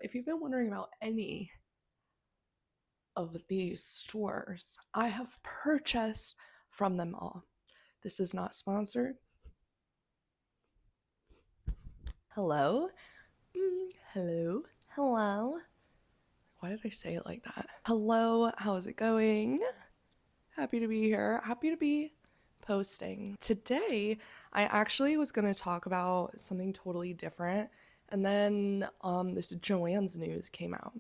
If you've been wondering about any of these stores, I have purchased from them all. This is not sponsored. Hello? Hello? Hello? Why did I say it like that? Hello, how's it going? Happy to be here. Happy to be posting. Today, I actually was going to talk about something totally different. And then this JOANNs news came out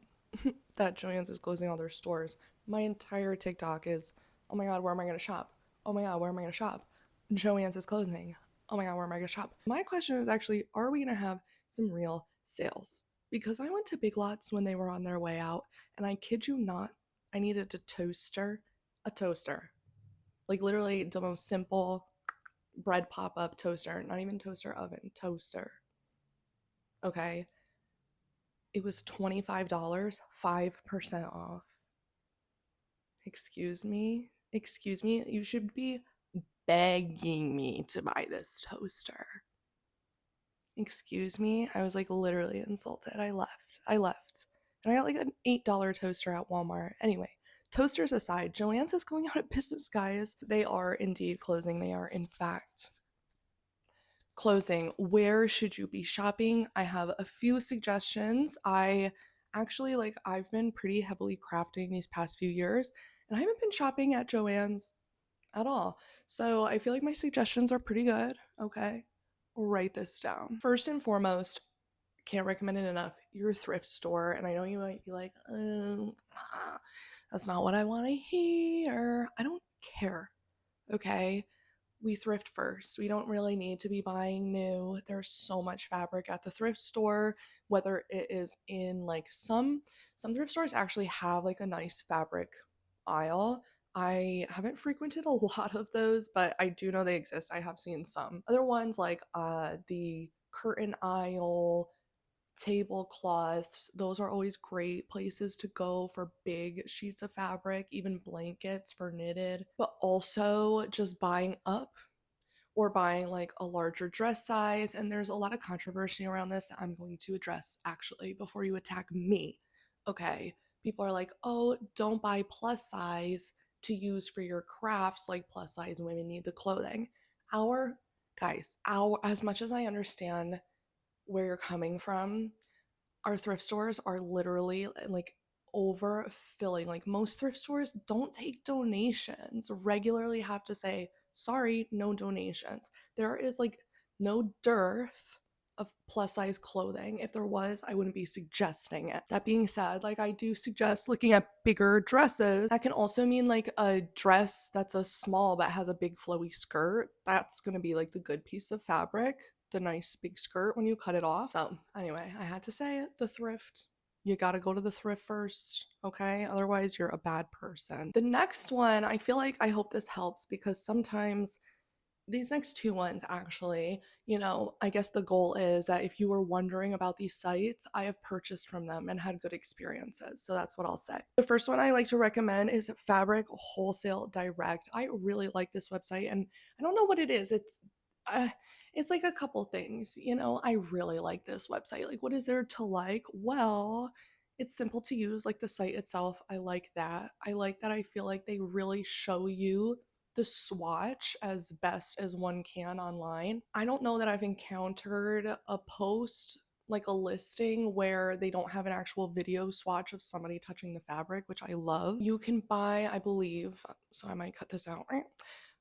that JOANNs is closing all their stores. My entire TikTok is, oh my God, where am I going to shop? Oh my God, where am I going to shop? JOANNs is closing. Oh my God, where am I going to shop? My question is actually, are we going to have some real sales? Because I went to Big Lots when they were on their way out, and I kid you not, I needed a toaster. Like literally the most simple bread pop-up toaster, not even toaster oven, toaster. Okay. It was $25, 5% off. Excuse me? Excuse me? You should be begging me to buy this toaster. Excuse me? I was like literally insulted. I left. And I got like an $8 toaster at Walmart. Anyway, toasters aside, JOANNs is going out of business, guys. They are indeed closing. They are, in fact, closing. Where should you be shopping? I have a few suggestions. I've been pretty heavily crafting these past few years, and I haven't been shopping at JOANNs at all. So I feel like my suggestions are pretty good. Okay. Write this down. First and foremost, can't recommend it enough, your thrift store. And I know you might be like, that's not what I want to hear. I don't care. Okay. We thrift first. We don't really need to be buying new. There's so much fabric at the thrift store, whether it is in like some thrift stores actually have like a nice fabric aisle. I haven't frequented a lot of those, but I do know they exist. I have seen some. Other ones like the curtain aisle, tablecloths, those are always great places to go for big sheets of fabric, even blankets for knitted, but also just buying up or buying like a larger dress size. And there's a lot of controversy around this that I'm going to address actually before you attack me. Okay, people are like, oh, don't buy plus size to use for your crafts, like plus size women need the clothing. Our guys, our as much as I understand where you're coming from, our thrift stores are literally like overfilling. Like most thrift stores don't take donations, regularly have to say, sorry, no donations. There is like no dearth of plus size clothing. If there was, I wouldn't be suggesting it. That being said, like I do suggest looking at bigger dresses. That can also mean like a dress that's a small but has a big flowy skirt. That's gonna be like the good piece of fabric, the nice big skirt when you cut it off. So anyway, I had to say it, the thrift. You gotta go to the thrift first, okay? Otherwise, you're a bad person. The next one, I feel like I hope this helps because sometimes these next two ones actually, I guess the goal is that if you were wondering about these sites, I have purchased from them and had good experiences. So that's what I'll say. The first one I like to recommend is Fabric Wholesale Direct. I really like this website, and I don't know what it is. Uh, it's like a couple things. I really like this website. Like, what is there to like? Well, it's simple to use, like the site itself. I like that. I feel like they really show you the swatch as best as one can online. I don't know that I've encountered a post, like a listing, where they don't have an actual video swatch of somebody touching the fabric, which I love. You can buy, I believe, so I might cut this out,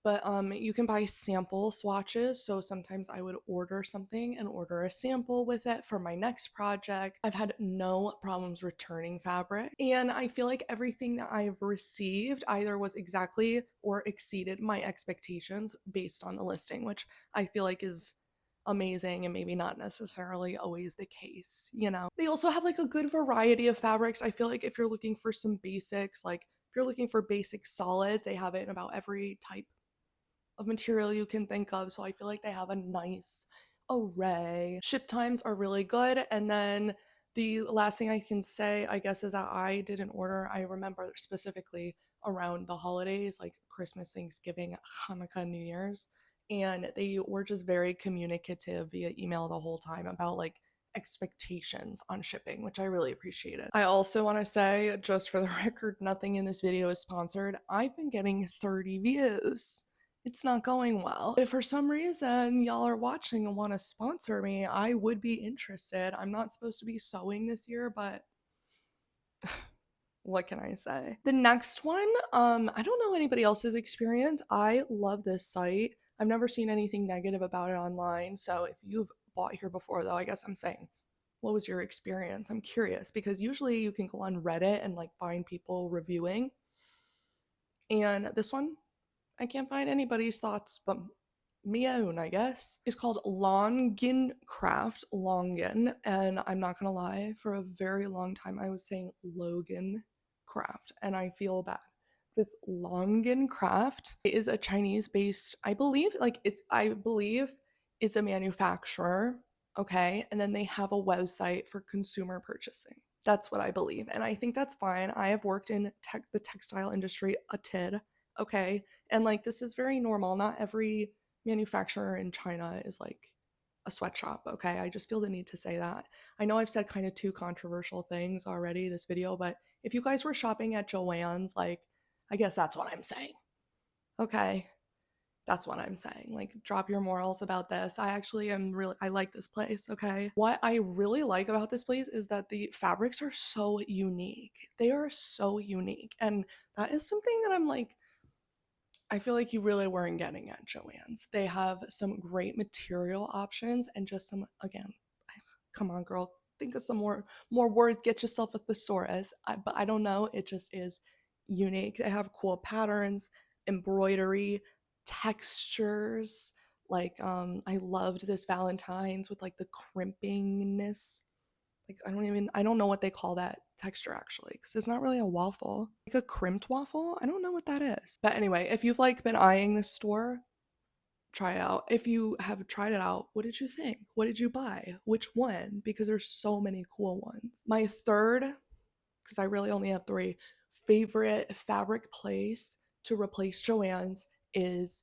but you can buy sample swatches. So sometimes I would order something and order a sample with it for my next project. I've had no problems returning fabric, and I feel like everything that I've received either was exactly or exceeded my expectations based on the listing, which I feel like is amazing and maybe not necessarily always the case. They also have like a good variety of fabrics. I feel like if you're looking for some basics, like if you're looking for basic solids, they have it in about every type of material you can think of. So I feel like they have a nice array. Ship times are really good. And then the last thing I can say, I guess, is that I did an order. I remember specifically around the holidays, like Christmas, Thanksgiving, Hanukkah, New Year's. And they were just very communicative via email the whole time about like expectations on shipping, which I really appreciated. I also want to say, just for the record, nothing in this video is sponsored. I've been getting 30 views. It's not going well. If for some reason y'all are watching and want to sponsor me, I would be interested. I'm not supposed to be sewing this year, but what can I say? The next one, I don't know anybody else's experience. I love this site. I've never seen anything negative about it online. So if you've bought here before, though, I guess I'm saying, what was your experience? I'm curious because usually you can go on Reddit and like find people reviewing. And this one, I can't find anybody's thoughts but me own, I guess. It's called Longen Craft, Longen, and I'm not gonna lie, for a very long time I was saying Logan Craft, and I feel bad. But it's Longen Craft. It is a Chinese-based, I believe it's a manufacturer, okay, and then they have a website for consumer purchasing. That's what I believe, and I think that's fine. I have worked in the textile industry a tid, okay, and like this is very normal. Not every manufacturer in China is like a sweatshop, okay? I just feel the need to say that. I know I've said kind of two controversial things already this video, but if you guys were shopping at JOANNs, like, I guess that's what I'm saying, okay? That's what I'm saying. Like, drop your morals about this. I like this place, okay? What I really like about this place is that the fabrics are so unique. They are so unique. And that is something that I'm like, I feel like you really weren't getting at JOANNs. They have some great material options and just some, again, come on, girl, think of some more words. Get yourself a thesaurus. But I don't know. It just is unique. They have cool patterns, embroidery, textures. Like I loved this Valentine's with like the crimpingness. Like I don't know what they call that texture actually, because it's not really a waffle. Like a crimped waffle? I don't know what that is. But anyway, if you've like been eyeing this store, try it out. If you have tried it out, what did you think? What did you buy? Which one? Because there's so many cool ones. My third, because I really only have three, favorite fabric place to replace JOANNs is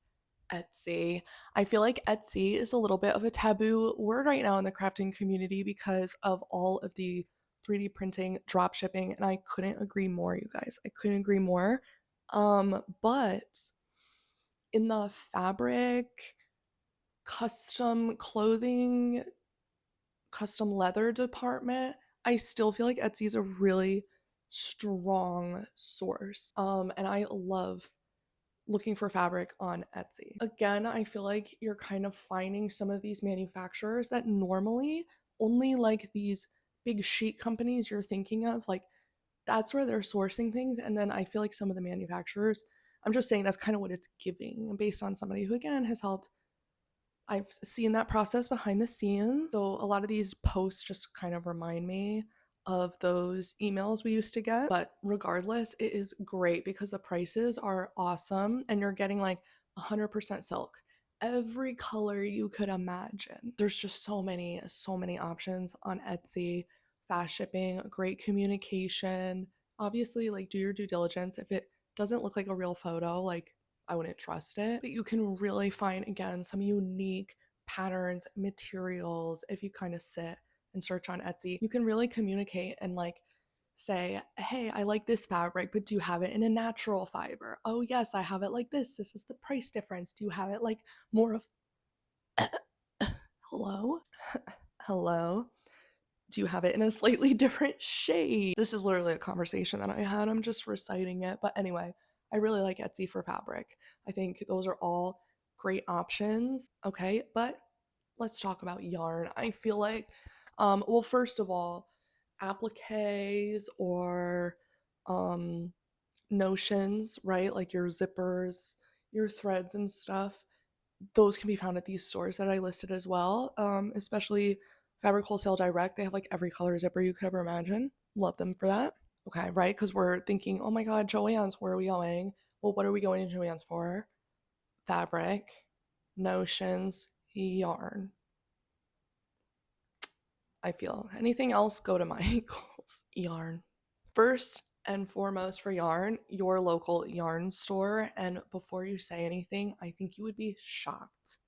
Etsy. I feel like Etsy is a little bit of a taboo word right now in the crafting community because of all of the 3D printing, drop shipping, and I couldn't agree more, you guys. I couldn't agree more. But in the fabric, custom clothing, custom leather department, I still feel like Etsy is a really strong source. And I love looking for fabric on Etsy. Again, I feel like you're kind of finding some of these manufacturers that normally only like these big sheet companies you're thinking of, like that's where they're sourcing things. And then I feel like some of the manufacturers, I'm just saying that's kind of what it's giving based on somebody who again has helped. I've seen that process behind the scenes. So a lot of these posts just kind of remind me of those emails we used to get. But regardless, it is great because the prices are awesome and you're getting like 100% silk. Every color you could imagine. There's just so many options on Etsy. Fast shipping, great communication. Obviously, like do your due diligence. If it doesn't look like a real photo, like I wouldn't trust it. But you can really find, again, some unique patterns, materials. If you kind of sit and search on Etsy, you can really communicate and like say, hey, I like this fabric, but do you have it in a natural fiber? Oh, yes, I have it like this. This is the price difference. Do you have it like more of, hello? Hello? Do you have it in a slightly different shade? This is literally a conversation that I had. I'm just reciting it. But anyway, I really like Etsy for fabric. I think those are all great options. Okay, but let's talk about yarn. I feel like, well, first of all, appliques or notions, right? Like your zippers, your threads and stuff, those can be found at these stores that I listed as well, especially Fabric Wholesale Direct. They have like every color zipper you could ever imagine. Love them for that. Okay, right? Because we're thinking, oh my God, JOANNs, where are we going? Well, what are we going to JOANNs for? Fabric, notions, yarn. I feel anything else, go to Michael's. Yarn. First and foremost for yarn, your local yarn store. And before you say anything, I think you would be shocked.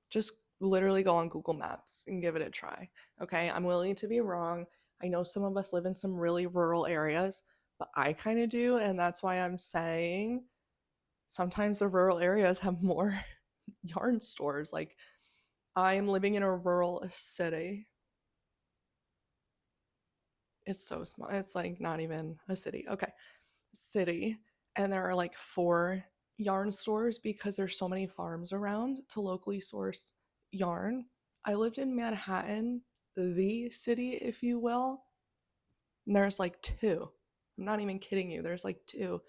Just Literally go on Google Maps and give it a try. Okay, I'm willing to be wrong. I know some of us live in some really rural areas, but I kind of do, and that's why I'm saying sometimes the rural areas have more yarn stores. Like, I'm living in a rural city. It's so small. It's like not even a city. Okay, city. And there are like 4 yarn stores because there's so many farms around to locally source yarn. I lived in Manhattan, the city, if you will, and there's like 2. I'm not even kidding you. There's like 2.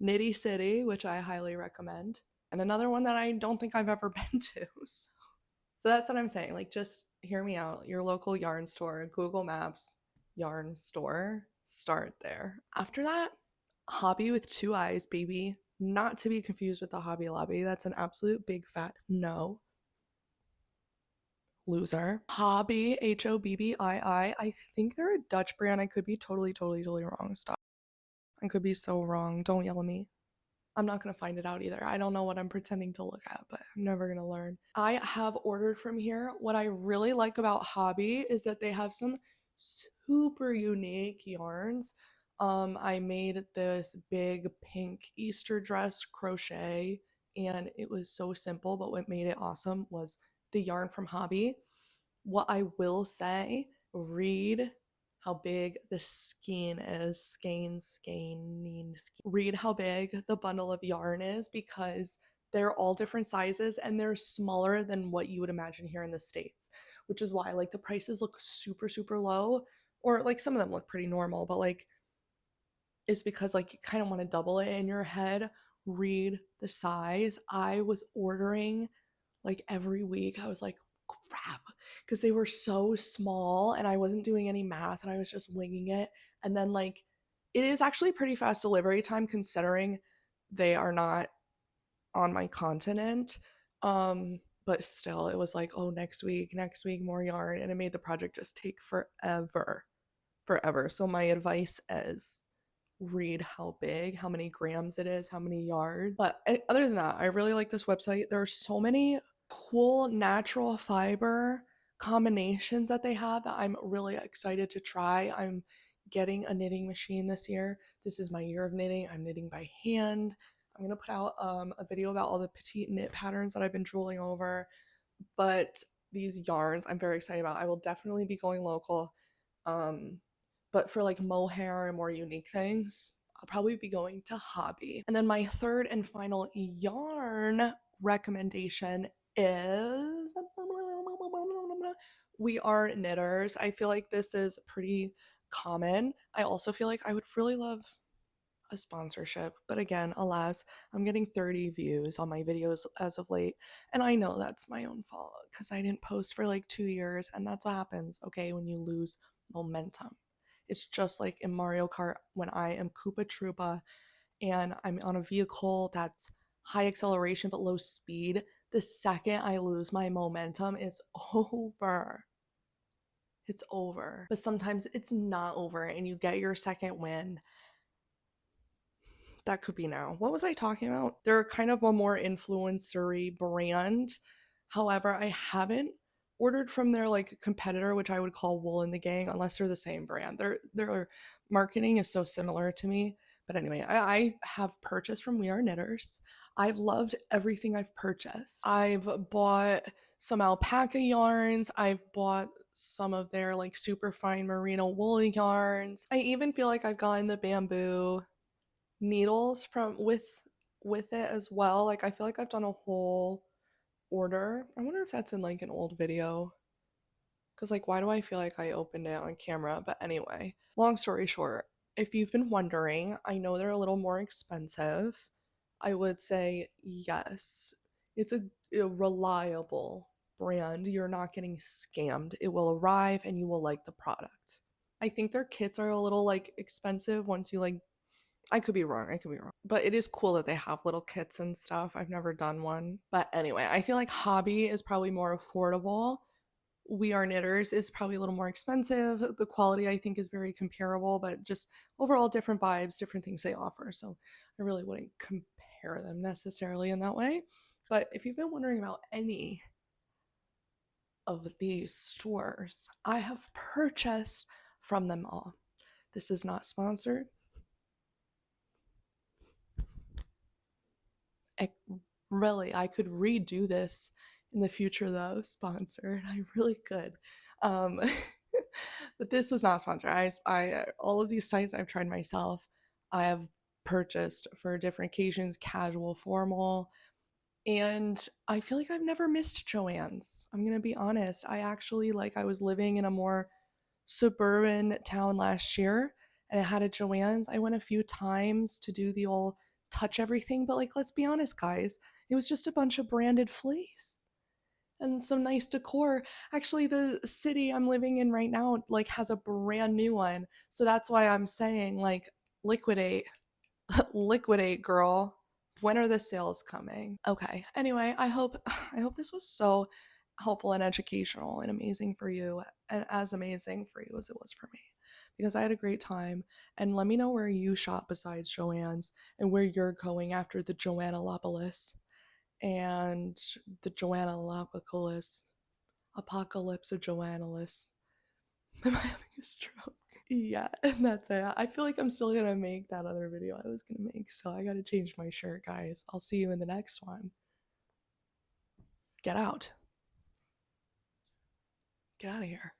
Nitty City, which I highly recommend, and another one that I don't think I've ever been to. So that's what I'm saying. Like, just hear me out. Your local yarn store, Google Maps, yarn store, start there. After that, Hobby with 2 eyes, baby. Not to be confused with the Hobby Lobby. That's an absolute big fat no. Loser. Hobby, Hobbii. I think they're a Dutch brand. I could be totally wrong. Stop. I could be so wrong. Don't yell at me. I'm not going to find it out either. I don't know what I'm pretending to look at, but I'm never going to learn. I have ordered from here. What I really like about Hobby is that they have some super unique yarns. I made this big pink Easter dress crochet, and it was so simple, but what made it awesome was the yarn from Hobby. What I will say, read how big the skein is. Skein. Read how big the bundle of yarn is because they're all different sizes and they're smaller than what you would imagine here in the States, which is why like the prices look super low, or like some of them look pretty normal, but like it's because like you kind of want to double it in your head. Read the size. I was ordering like every week. I was like, crap, because they were so small and I wasn't doing any math and I was just winging it. And then, like, it is actually pretty fast delivery time considering they are not on my continent. But still, it was like, oh, next week, more yarn. And it made the project just take forever. So, my advice is read how big, how many grams it is, how many yards. But other than that, I really like this website. There are so many cool natural fiber combinations that they have that I'm really excited to try. I'm getting a knitting machine this year. This is my year of knitting. I'm knitting by hand. I'm going to put out a video about all the petite knit patterns that I've been drooling over. But these yarns I'm very excited about. I will definitely be going local. Um, but for like mohair and more unique things, I'll probably be going to Hobby. And then my third and final yarn recommendation is We Are Knitters. I feel like this is pretty common. I also feel like I would really love a sponsorship, but again, alas, I'm getting 30 views on my videos as of late, and I know that's my own fault because I didn't post for like 2 years, and that's what happens, okay, when you lose momentum. It's just like in Mario Kart when I am Koopa Troopa and I'm on a vehicle that's high acceleration but low speed. The second I lose my momentum, it's over. It's over. But sometimes it's not over and you get your second win. That could be now. What was I talking about? They're kind of a more influencery brand. However, I haven't ordered from their like competitor, which I would call Wool in the Gang, unless they're the same brand. Their marketing is so similar to me. But anyway, I have purchased from We Are Knitters. I've loved everything I've purchased. I've bought some alpaca yarns. I've bought some of their like super fine merino wool yarns. I even feel like I've gotten the bamboo needles from with it as well. Like I feel like I've done a whole order. I wonder if that's in like an old video. Cause like why do I feel like I opened it on camera? But anyway, long story short, if you've been wondering, I know they're a little more expensive. I would say yes. It's a reliable brand. You're not getting scammed. It will arrive and you will like the product. I think their kits are a little like expensive once you like I could be wrong. I could be wrong. But it is cool that they have little kits and stuff. I've never done one. But anyway, I feel like Hobby is probably more affordable. We Are Knitters is probably a little more expensive. The quality I think is very comparable, but just overall different vibes, different things they offer. So I really wouldn't compare them necessarily in that way. But if you've been wondering about any of these stores. I have purchased from them all. This is not sponsored. I, really, I could redo this in the future though, sponsored. I really could. Um, but this was not sponsored. All of these sites I've tried myself. I have purchased for different occasions, casual, formal, and I feel like I've never missed JOANNs. I'm gonna be honest. I actually I was living in a more suburban town last year and it had a JOANNs. I went a few times to do the old touch everything, but let's be honest, guys, it was just a bunch of branded fleas and some nice decor. Actually, the city I'm living in right now has a brand new one. So that's why I'm saying liquidate, liquidate, girl. When are the sales coming? Okay. Anyway, I hope this was so helpful and educational and amazing for you, and as amazing for you as it was for me, because I had a great time. And let me know where you shop besides JOANN's and where you're going after the Joannalopolis and the Joannalopolis apocalypse of Joannalis. Am I having a stroke? Yeah, and that's it. I feel like I'm still gonna make that other video I was gonna make, so I gotta change my shirt, guys. I'll see you in the next one. Get out. Get out of here.